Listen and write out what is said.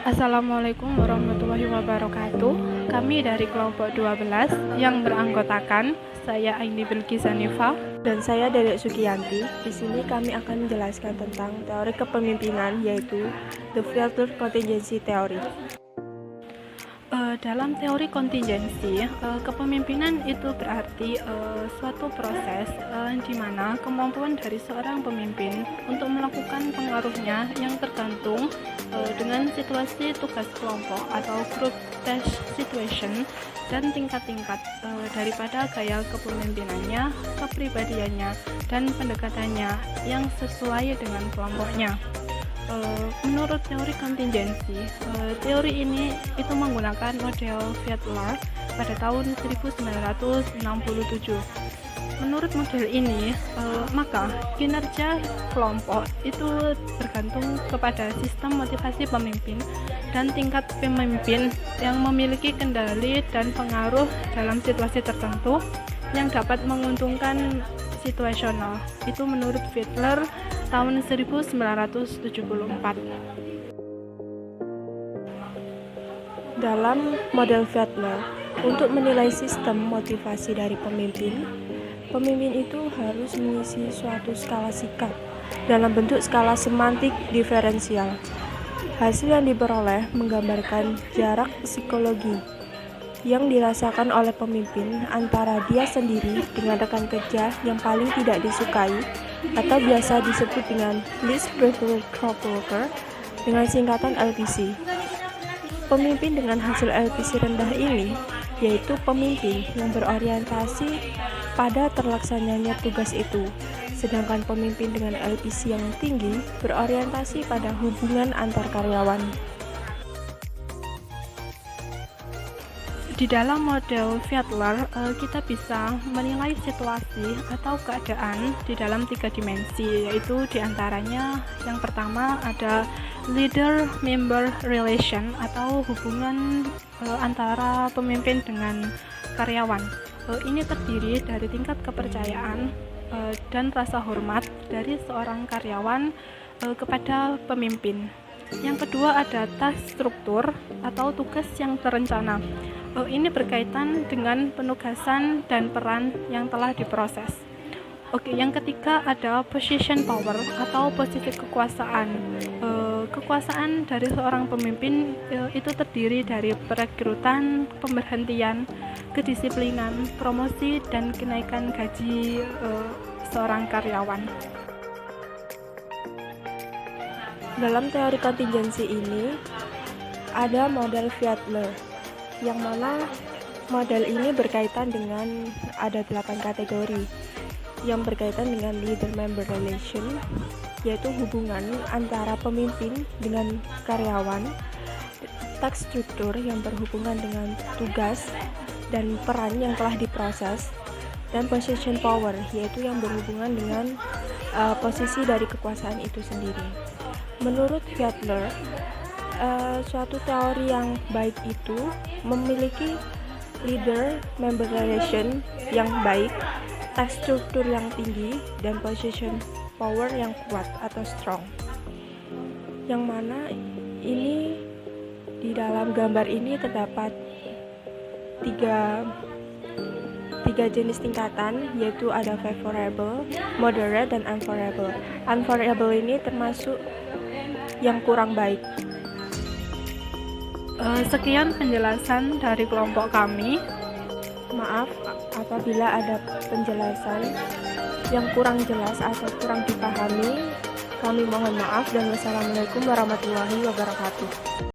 Assalamualaikum warahmatullahi wabarakatuh. Kami dari kelompok 12 yang beranggotakan saya Aini Bilqis Hanifa. Dan saya Dedek Sugiyanti. Di sini kami akan menjelaskan tentang teori kepemimpinan, yaitu The Filter Contingency Theory. Dalam teori kontingensi, kepemimpinan itu berarti suatu proses di mana kemampuan dari seorang pemimpin untuk melakukan pengaruhnya yang tergantung dengan situasi tugas kelompok atau group task situation dan tingkat-tingkat daripada gaya kepemimpinannya, kepribadiannya, dan pendekatannya yang sesuai dengan kelompoknya. Menurut teori kontingensi, teori ini itu menggunakan model Fiedler pada tahun 1967. Menurut model ini, maka kinerja kelompok itu bergantung kepada sistem motivasi pemimpin dan tingkat pemimpin yang memiliki kendali dan pengaruh dalam situasi tertentu yang dapat menguntungkan situasional. Itu menurut Fiedler tahun 1974. Dalam model Fiedler, untuk menilai sistem motivasi dari pemimpin, pemimpin itu harus mengisi suatu skala sikap dalam bentuk skala semantik diferensial. Hasil yang diperoleh menggambarkan jarak psikologi yang dirasakan oleh pemimpin antara dia sendiri dengan rekan kerja yang paling tidak disukai atau biasa disebut dengan least preferred coworker dengan singkatan LPC. Pemimpin dengan hasil LPC rendah ini yaitu pemimpin yang berorientasi pada terlaksananya tugas itu, sedangkan pemimpin dengan LPC yang tinggi berorientasi pada hubungan antar karyawan. Di dalam model Fiedler, kita bisa menilai situasi atau keadaan di dalam 3 dimensi, yaitu diantaranya yang pertama ada leader-member relation atau hubungan antara pemimpin dengan karyawan. Ini terdiri dari tingkat kepercayaan dan rasa hormat dari seorang karyawan kepada pemimpin. Yang kedua ada task struktur atau tugas yang terencana. Ini berkaitan dengan penugasan dan peran yang telah diproses. Yang ketiga ada position power atau posisi kekuasaan. Kekuasaan dari seorang pemimpin itu terdiri dari perekrutan, pemberhentian, kedisiplinan, promosi, dan kenaikan gaji seorang karyawan. Dalam teori kontingensi ini ada model Fiedler, yang mana model ini berkaitan dengan ada 8 kategori yang berkaitan dengan leader-member relation, yaitu hubungan antara pemimpin dengan karyawan, task struktur yang berhubungan dengan tugas dan peran yang telah diproses, dan position power, yaitu yang berhubungan dengan posisi dari kekuasaan itu sendiri. Menurut Fiedler, suatu teori yang baik itu memiliki leader-member relation yang baik, task struktur yang tinggi, dan position power yang kuat atau strong. Yang mana ini di dalam gambar ini terdapat tiga jenis tingkatan, yaitu ada favorable, moderate, dan unfavorable. Unfavorable ini termasuk yang kurang baik. Sekian penjelasan dari kelompok kami. Maaf apabila ada penjelasan yang kurang jelas atau kurang dipahami. Kami mohon maaf dan wassalamualaikum warahmatullahi wabarakatuh.